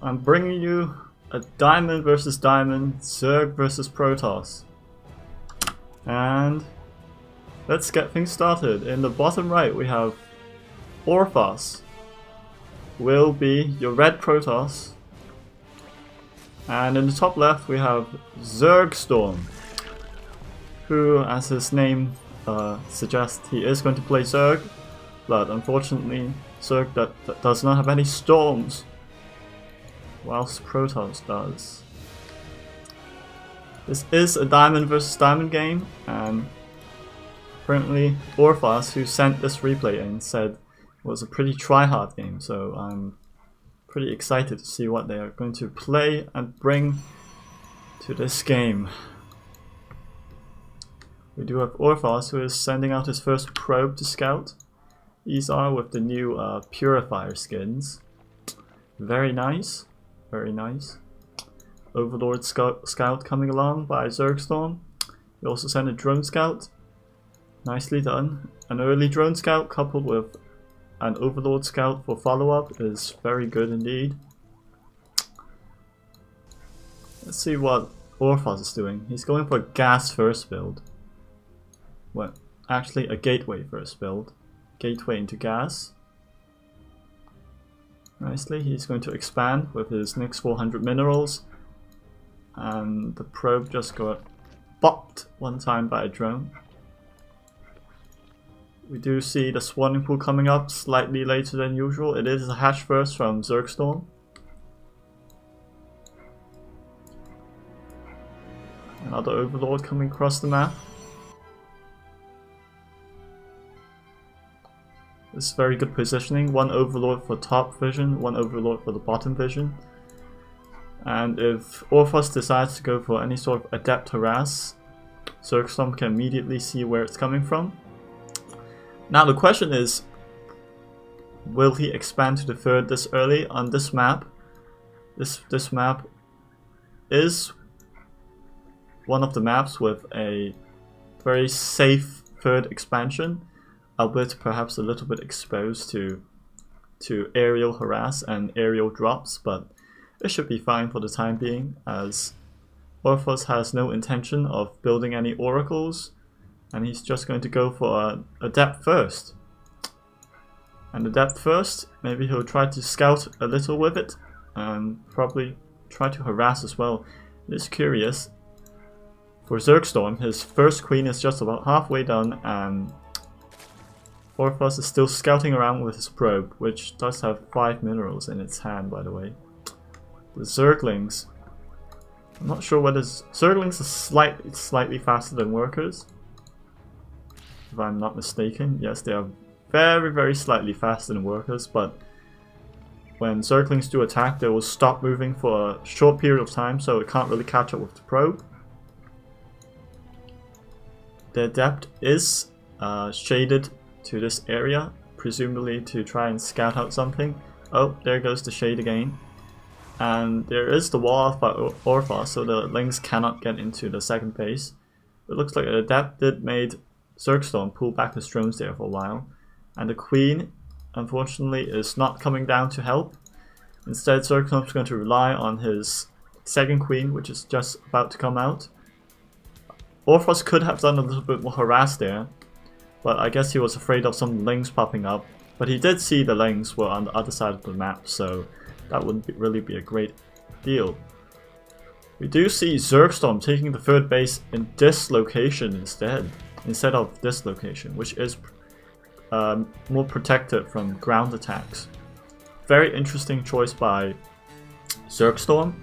I'm bringing you a Diamond versus Diamond, Zerg versus Protoss. And let's get things started. In the bottom right we have Orthos will be your red Protoss. And in the top left we have ZergStorm, who, as his name suggests, he is going to play Zerg, but unfortunately Zerg that does not have any storms, whilst Protoss does. This is a Diamond versus Diamond game, and apparently Orthos, who sent this replay in, said it was a pretty try-hard game, so I'm pretty excited to see what they are going to play and bring to this game. We do have Orthos, who is sending out his first probe to scout. These are with the new Purifier skins. Very nice, very nice. Overlord Scout coming along by ZergStorm. We also send a Drone Scout. Nicely done. An early Drone Scout coupled with an Overlord Scout for follow-up is very good indeed. Let's see what Orthos is doing. He's going for a gas first build. Well, actually a gateway first build. Gateway into gas. Nicely, he's going to expand with his next 400 minerals. And the probe just got bopped one time by a drone. We do see the spawning pool coming up slightly later than usual. It is a hatch first from ZergStorm. Another Overlord coming across the map. This is very good positioning. One Overlord for top vision, one Overlord for the bottom vision. And if Orthos decides to go for any sort of adept harass, ZergStorm can immediately see where it's coming from. Now the question is, will he expand to the third this early on this map? This map is one of the maps with a very safe third expansion, albeit perhaps a little bit exposed to aerial harass and aerial drops, but it should be fine for the time being, as Orthos has no intention of building any oracles. And he's just going to go for a depth first. And the depth first, maybe he'll try to scout a little with it, and probably try to harass as well. It is curious. For ZergStorm, his first queen is just about halfway done, and Orthos is still scouting around with his probe, which does have 5 minerals in its hand, by the way. The Zerglings, I'm not sure whether Zerglings are slightly faster than workers. If I'm not mistaken, yes, they are very slightly faster than workers, but when Zerglings do attack, they will stop moving for a short period of time, so it can't really catch up with the probe. The adept is shaded to this area, presumably to try and scout out something. Oh, there goes the shade again. And there is the wall off by Orthos, so the Lings cannot get into the second base. It looks like an adept did made ZergStorm pull back his drones there for a while, and the queen unfortunately is not coming down to help. Instead, ZergStorm is going to rely on his second queen, which is just about to come out. Orthos could have done a little bit more harass there, but I guess he was afraid of some Lings popping up. But he did see the Lings were on the other side of the map, so that wouldn't really be a great deal. We do see ZergStorm taking the third base in this location instead of this location, which is more protected from ground attacks. Very interesting choice by ZergStorm.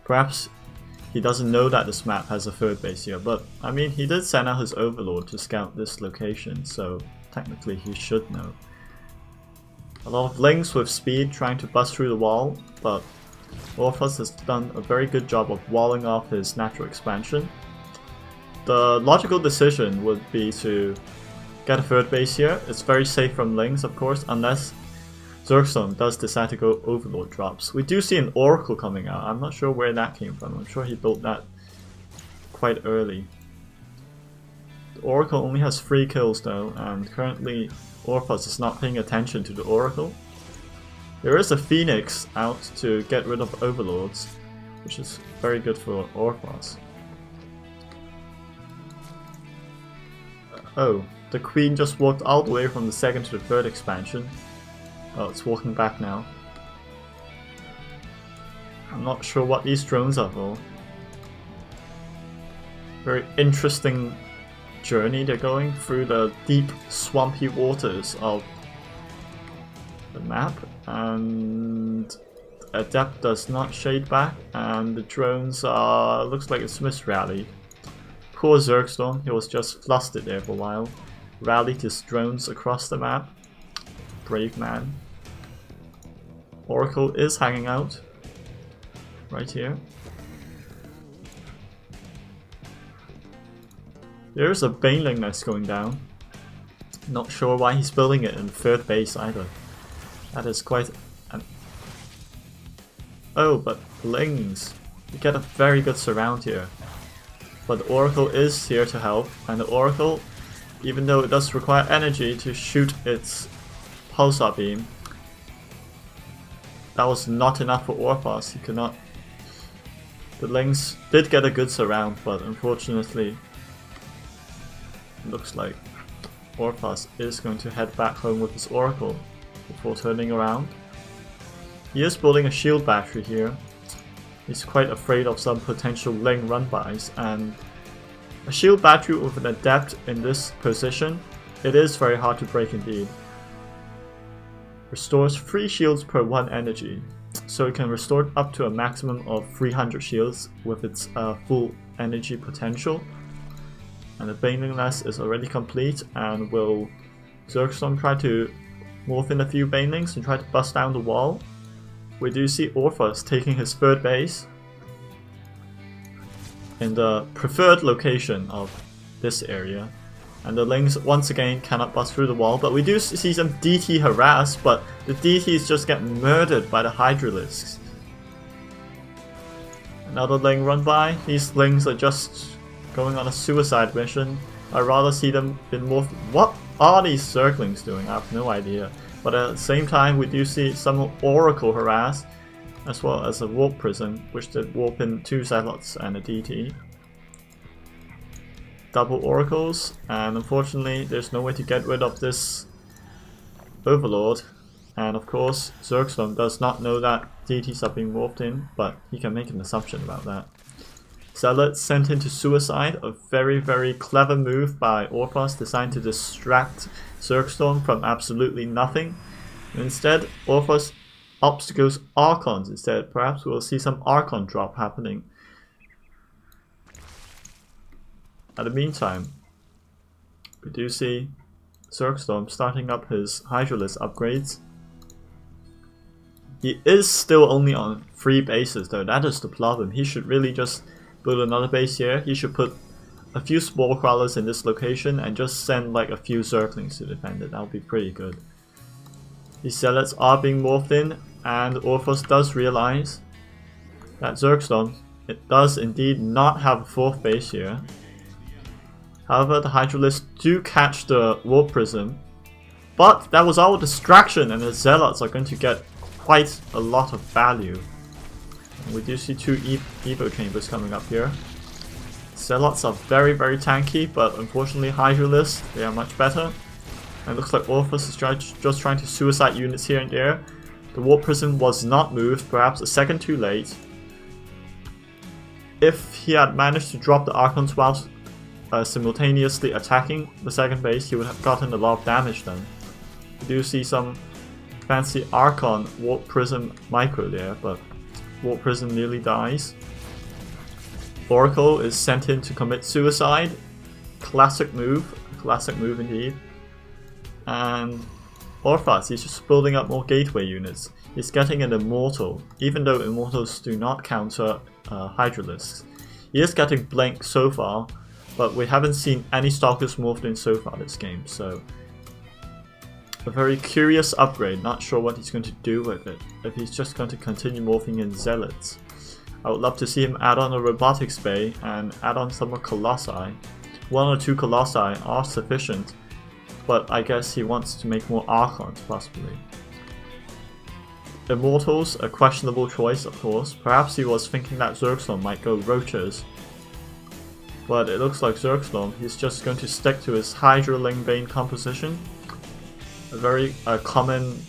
Perhaps he doesn't know that this map has a third base here, but I mean, he did send out his Overlord to scout this location, so technically he should know. A lot of Lings with speed trying to bust through the wall, but Orthos has done a very good job of walling off his natural expansion. The logical decision would be to get a third base here. It's very safe from Lings, of course, unless ZergStorm does decide to go Overlord drops. We do see an Oracle coming out. I'm not sure where that came from. I'm sure he built that quite early. The Oracle only has 3 kills though, and currently Orthos is not paying attention to the Oracle. There is a Phoenix out to get rid of Overlords, which is very good for orthos. Oh, the Queen just walked all the way from the second to the third expansion. Oh, it's walking back now. I'm not sure what these drones are for. Very interesting journey they're going through the deep swampy waters of the map, and Adept does not shade back, and the drones are, looks like it's misrallied. Poor ZergStorm, he was just flustered there for a while. Rallied his drones across the map. Brave man. Oracle is hanging out right here. There's a Baneling that's going down. Not sure why he's building it in third base either. That is quite an... Oh, but Lings. You get a very good surround here. But the Oracle is here to help, and the Oracle, even though it does require energy to shoot its pulsar beam, that was not enough for orthos. He could not... The Lings did get a good surround, but unfortunately it looks like orthos is going to head back home with his Oracle before turning around. He is building a shield battery here. He's quite afraid of some potential Ling run-bys, and a shield battery with an Adept in this position, it is very hard to break indeed. Restores 3 shields per 1 energy, so it can restore up to a maximum of 300 shields with its full energy potential. And the Baneling Nest is already complete, and will ZergStorm try to morph in a few Banelings and try to bust down the wall. We do see orthos taking his third base in the preferred location of this area, and the Lings once again cannot bust through the wall, but we do see some DT harass, but the DTs just get murdered by the Hydralisks. Another Ling run by. These Lings are just going on a suicide mission. I'd rather see them in more... What are these Zerglings doing? I have no idea. But at the same time, we do see some Oracle harass, as well as a Warp Prism, which did warp in 2 Zealots and a DT. Double Oracles, and unfortunately there's no way to get rid of this Overlord. And of course, ZergStorm does not know that DTs are being warped in, but he can make an assumption about that. Zealot sent into suicide, a very clever move by orthos designed to distract ZergStorm from absolutely nothing. Instead, orthos opts to go Archons instead. Perhaps we'll see some Archon drop happening. At the meantime, we do see ZergStorm starting up his Hydralisk upgrades. He is still only on 3 bases though, that is the problem. He should really just build another base here. He should put a few Spore Crawlers in this location and just send like a few Zerglings to defend it. That would be pretty good. These Zealots are being morphed in, and orthos does realize that ZergStorm, it does indeed not have a 4th base here. However, the Hydralisks do catch the Warp Prism, but that was all a distraction, and the Zealots are going to get quite a lot of value. And we do see 2 Evo Chambers coming up here. Zealots are very tanky, but unfortunately Hydralisks, they are much better. And it looks like orthos is just trying to suicide units here and there. The Warp Prism was not moved, perhaps a second too late. If he had managed to drop the Archons whilst simultaneously attacking the second base, he would have gotten a lot of damage then. We do see some fancy Archon Warp Prism micro there, but Warp Prism nearly dies. Oracle is sent in to commit suicide. Classic move indeed. And orthos, he's just building up more gateway units. He's getting an Immortal, even though Immortals do not counter Hydralisks. He is getting Blank so far, but we haven't seen any Stalkers morphed in so far this game, so a very curious upgrade. Not sure what he's going to do with it, if he's just going to continue morphing in Zealots. I would love to see him add on a Robotics Bay and add on some more Colossi. 1 or 2 Colossi are sufficient, but I guess he wants to make more Archons possibly. Immortals, a questionable choice of course. Perhaps he was thinking that ZergStorm might go Roaches. But it looks like ZergStorm, he's just going to stick to his HYDRA LING Bane composition. A very common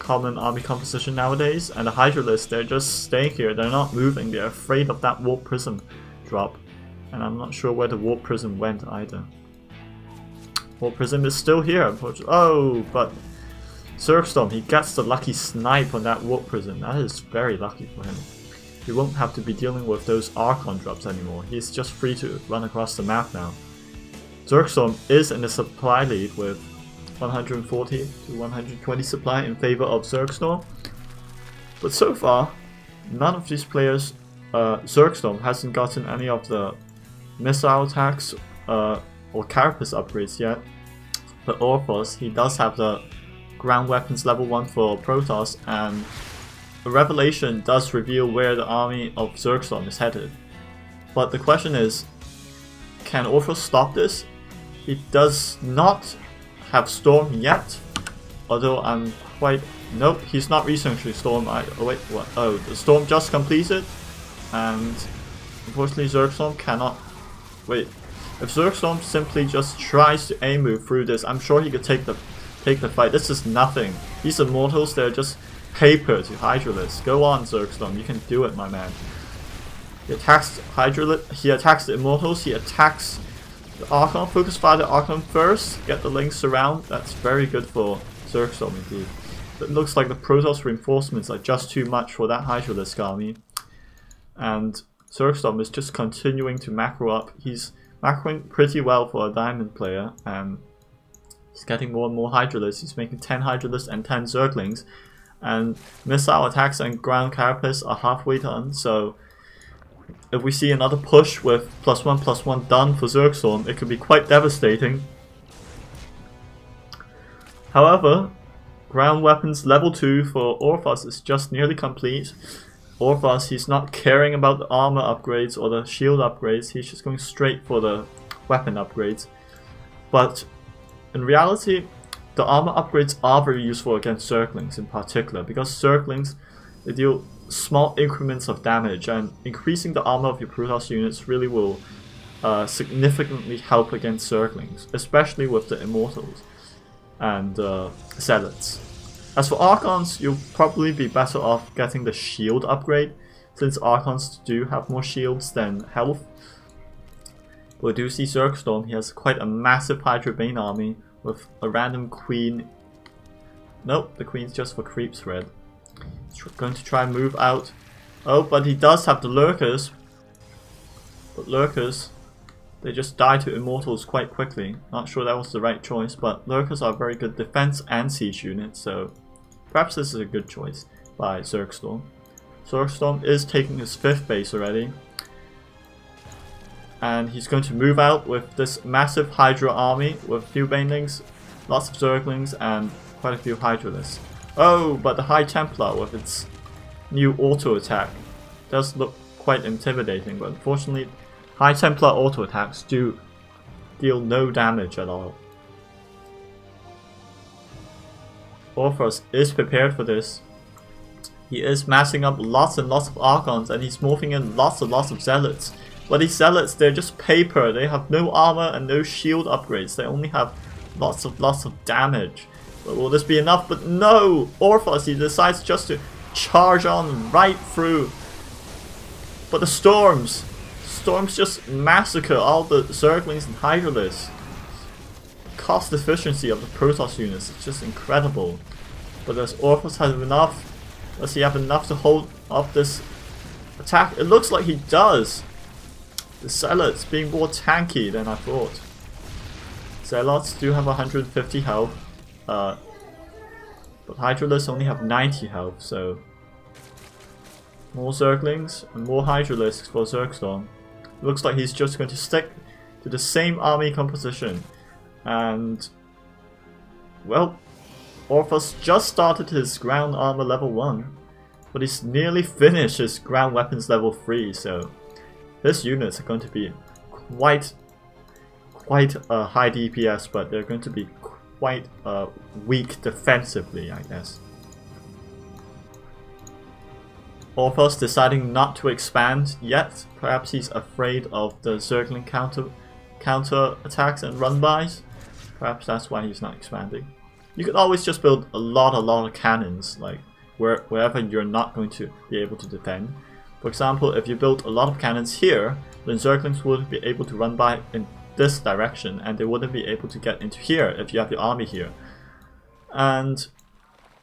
army composition nowadays. And the HYDRAlists, they're just staying here, they're not moving, they're afraid of that Warp Prism drop. And I'm not sure where the Warp Prism went either. Warp Prism is still here, unfortunately. Oh, but ZergStorm, he gets the lucky snipe on that Warp Prism. That is very lucky for him. He won't have to be dealing with those Archon drops anymore. He's just free to run across the map now. ZergStorm is in the supply lead with 140 to 120 supply in favor of ZergStorm. But so far, none of these players, ZergStorm hasn't gotten any of the missile attacks or carapace upgrades yet. But orthos, he does have the ground weapons level 1 for Protoss, and a revelation does reveal where the army of ZergStorm is headed. But the question is, can orthos stop this? He does not have Storm yet, although I'm quite... Nope, he's not researching Storm. Oh wait, what? Oh, the Storm just completed, and unfortunately ZergStorm cannot... Wait, if ZergStorm simply just tries to aim move through this, I'm sure he could take the fight. This is nothing. These Immortals, they're just paper to HYDRAlists. Go on, ZergStorm, you can do it, my man. He attacks he attacks the Immortals, he attacks the Archon. Focus fire the Archon first, get the LING surround. That's very good for ZergStorm indeed. But it looks like the Protoss reinforcements are just too much for that HYDRAlist army. And ZergStorm is just continuing to macro up. He's macroing pretty well for a diamond player, and he's getting more and more HYDRAlists. He's making 10 HYDRAlists and 10 Zerglings. And missile attacks and ground carapace are halfway done, so if we see another push with +1/+1 done for ZergStorm, it could be quite devastating. However, ground weapons level 2 for orthos is just nearly complete. Orthos, he's not caring about the armor upgrades or the shield upgrades, he's just going straight for the weapon upgrades. But in reality, the armor upgrades are very useful against Zerglings in particular, because Zerglings, they deal small increments of damage, and increasing the armor of your Protoss units really will significantly help against Zerglings, especially with the Immortals and Zealots. As for Archons, you'll probably be better off getting the shield upgrade, since Archons do have more shields than health. But we do see ZergStorm, he has quite a massive HYDRA Bane army with a random queen. Nope, the queen's just for creep thread. He's going to try and move out. Oh, but he does have the lurkers. But lurkers, they just die to Immortals quite quickly. Not sure that was the right choice, but lurkers are very good defense and siege units, so perhaps this is a good choice by ZergStorm. ZergStorm is taking his 5th base already, and he's going to move out with this massive HYDRA army with a few Banelings, lots of Zerglings, and quite a few HYDRAlists. Oh, but the High Templar with its new auto attack does look quite intimidating, but unfortunately High Templar auto attacks do deal no damage at all. Orthos is prepared for this. He is massing up lots and lots of Archons, and he's morphing in lots and lots of Zealots. But these Zealots, they're just paper. They have no armor and no shield upgrades. They only have lots of damage. But will this be enough? But no! Orthos, he decides just to charge on right through. But the Storms just massacre all the Zerglings and HYDRAlists. Cost efficiency of the Protoss units is just incredible. But does Orthos have enough? Does he have enough to hold off this attack? It looks like he does. The Zealots being more tanky than I thought. Zealots do have 150 health. But HYDRAlists only have 90 health, so more Zerglings and more HYDRAlists for ZergStorm. Looks like he's just going to stick to the same army composition. And well, Orthos just started his ground armor level 1, but he's nearly finished his ground weapons level 3, so his units are going to be quite high DPS, but they're going to be quite weak defensively, I guess. Orthos deciding not to expand yet. Perhaps he's afraid of the Zergling counter attacks and run-bys. Perhaps that's why he's not expanding. You could always just build a lot of cannons, like wherever you're not going to be able to defend. For example, if you built a lot of cannons here, then Zerglings wouldn't be able to run by in this direction, and they wouldn't be able to get into here if you have your army here. And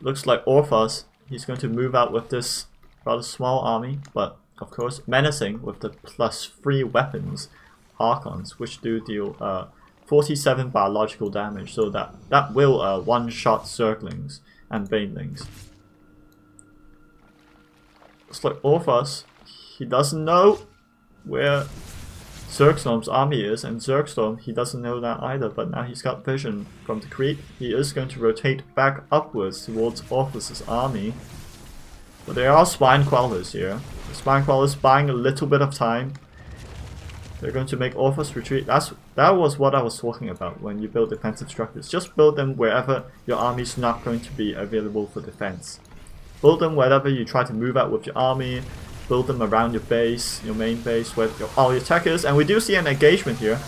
looks like Orthos, he's going to move out with this rather small army, but of course menacing with the +3 weapons, Archons, which do deal 47 biological damage, so that will one-shot Zerglings and Banelings. Looks like Orthos, he doesn't know where ZergStorm's army is, and ZergStorm, he doesn't know that either, but now he's got vision from the creep. He is going to rotate back upwards towards Orthos' army. But there are Spine Crawlers here. The Spine Crawlers buying a little bit of time. They're going to make Orthos retreat. That was what I was talking about when you build defensive structures. Just build them wherever your army is not going to be available for defense. Build them wherever you try to move out with your army. Build them around your base, your main base, where all your tech is. And we do see an engagement here.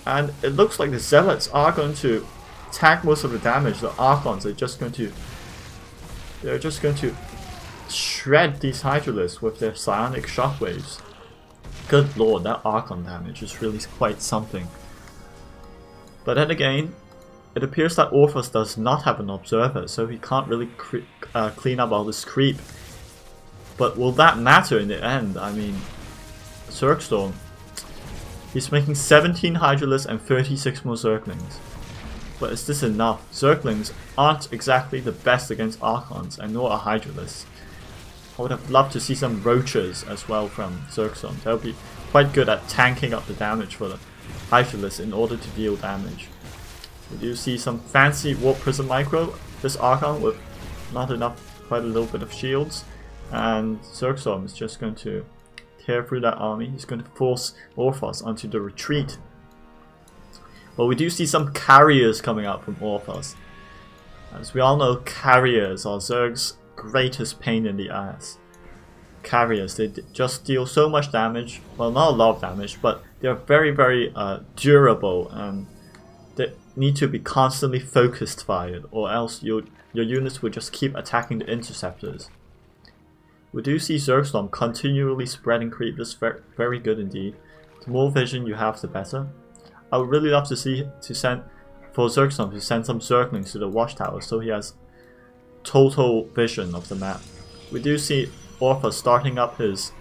And it looks like the Zealots are going to tank most of the damage. The Archons are just going to... They're just going to shred these Hydralisks with their psionic shockwaves. Good lord, that Archon damage is really quite something. But then again, it appears that Orthos does not have an observer, so he can't really clean up all this creep. But will that matter in the end? I mean, ZergStorm, he's making 17 Hydralisks and 36 more Zerglings. But is this enough? Zerglings aren't exactly the best against Archons, and nor are Hydralisks. I would have loved to see some Roaches as well from ZergStorm. That would be quite good at tanking up the damage for the Hydralisks in order to deal damage. We do see some fancy Warp Prism Micro. This Archon with not enough, quite a little bit of shields. And ZergStorm is just going to tear through that army. He's going to force Orthos onto the retreat. But we do see some carriers coming out from Orthos. As we all know, carriers are Zerg's greatest pain in the ass. Carriers, they just deal so much damage. Well, not a lot of damage, but they're very durable, and they need to be constantly focused fired, or else your units will just keep attacking the interceptors. We do see ZergStorm continually spreading creep. This is very good indeed. The more vision you have, the better. I would really love to see for ZergStorm to send some Zerglings to the watchtower, so he has total vision of the map. We do see Orthos starting up his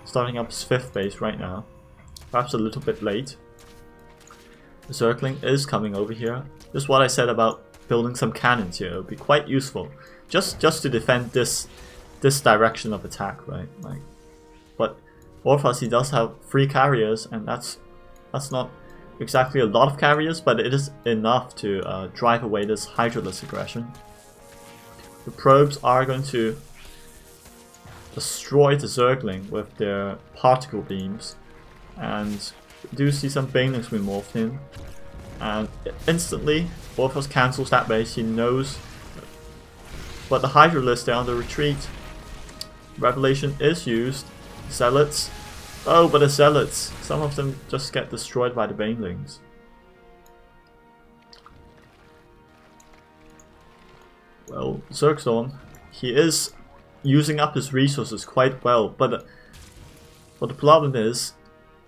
5th base right now. Perhaps a little bit late. The Zergling is coming over here. This is what I said about building some cannons here. It would be quite useful, just to defend this direction of attack, right? Like, but Orthos, he does have 3 carriers, and that's not exactly a lot of carriers, but it is enough to drive away this Hydralisk aggression. The probes are going to destroy the Zergling with their particle beams, and we do see some Banelings being morphed in, and instantly Orthos cancels that base. He knows, but the Hydralisk, they're on the retreat. Revelation is used. Zealots. Oh, but the Zealots, some of them just get destroyed by the Banelings. Well, ZergStorm, he is using up his resources quite well, but the problem is,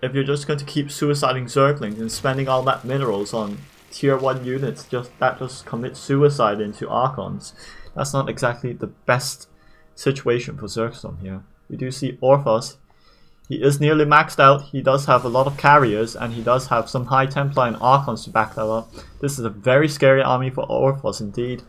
if you're just going to keep suiciding Zerglings and spending all that minerals on tier 1 units that just commit suicide into Archons, that's not exactly the best situation for ZergStorm here. We do see Orthos, he is nearly maxed out. He does have a lot of carriers, and he does have some High Templar and Archons to back that up. This is a very scary army for Orthos indeed.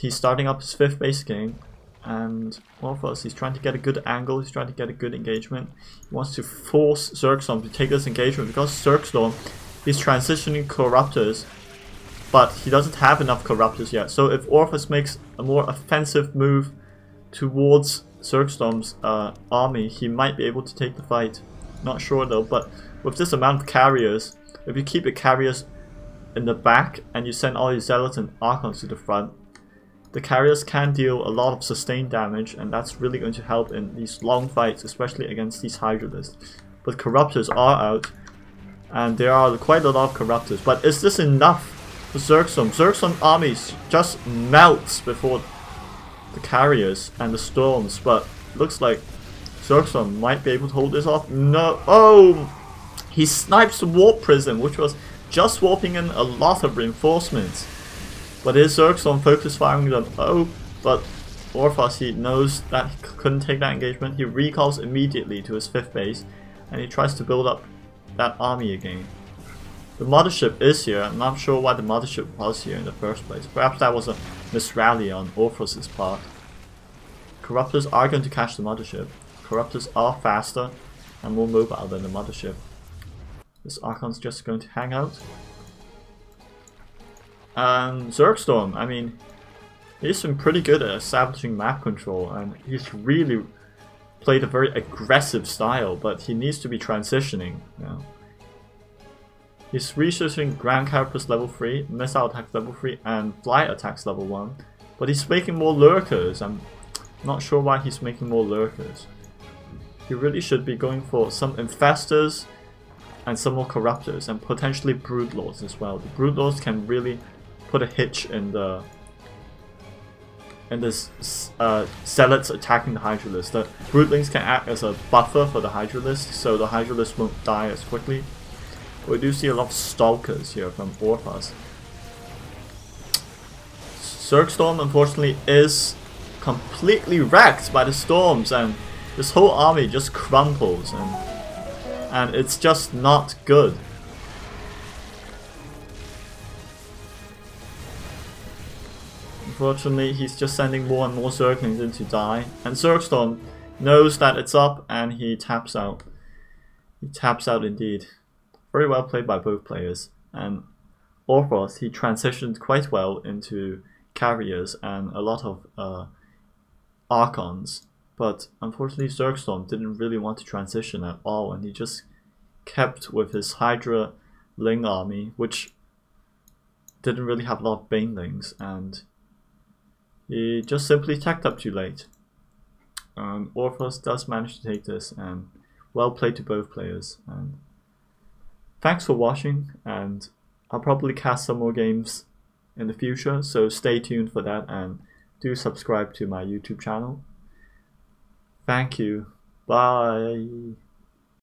He's starting up his 5th base game, and Orthos, he's trying to get a good angle, he's trying to get a good engagement. He wants to force ZergStorm to take this engagement, because ZergStorm is transitioning Corruptors, but he doesn't have enough Corruptors yet. So if Orthos makes a more offensive move towards ZergStorm's army, he might be able to take the fight. Not sure though, but with this amount of carriers, if you keep your carriers in the back and you send all your Zealots and Archons to the front, the carriers can deal a lot of sustained damage, and that's really going to help in these long fights, especially against these Hydralists. But Corruptors are out, and there are quite a lot of Corruptors. But is this enough for ZergStorm? ZergStorm armies just melts before the carriers and the storms, but looks like ZergStorm might be able to hold this off. No! Oh! He snipes the Warp Prism, which was just warping in a lot of reinforcements. But is ZergStorm focus firing them? Oh, but orthos, he knows that he couldn't take that engagement. He recalls immediately to his 5th base, and he tries to build up that army again. The mothership is here. I'm not sure why the mothership was here in the first place. Perhaps that was a misrally on orthos' part. Corruptors are going to catch the mothership. Corruptors are faster and more mobile than the mothership. This Archon's just going to hang out. And ZergStorm, I mean, he's been pretty good at establishing map control, and he's really played a very aggressive style, but he needs to be transitioning now. He's researching ground characters level 3, missile attacks level 3, and flight attacks level 1, but he's making more lurkers. I'm not sure why he's making more lurkers. He really should be going for some infestors and some more corruptors, and potentially broodlords as well. The broodlords can really put a hitch in the zealots attacking the Hydralists. The broodlings can act as a buffer for the Hydralists, so the Hydralists won't die as quickly. We do see a lot of stalkers here from orthos. ZergStorm unfortunately is completely wrecked by the storms, and this whole army just crumples, and it's just not good. Unfortunately, he's just sending more and more Zerglings in to die, and ZergStorm knows that it's up, and he taps out. He taps out indeed. Very well played by both players. And orthos, he transitioned quite well into carriers and a lot of Archons, but unfortunately ZergStorm didn't really want to transition at all, and he just kept with his HYDRA LING army, which didn't really have a lot of banelings, and he just simply teched up too late. orthos does manage to take this, and well played to both players. And thanks for watching, and I'll probably cast some more games in the future, so stay tuned for that, and do subscribe to my YouTube channel. Thank you. Bye.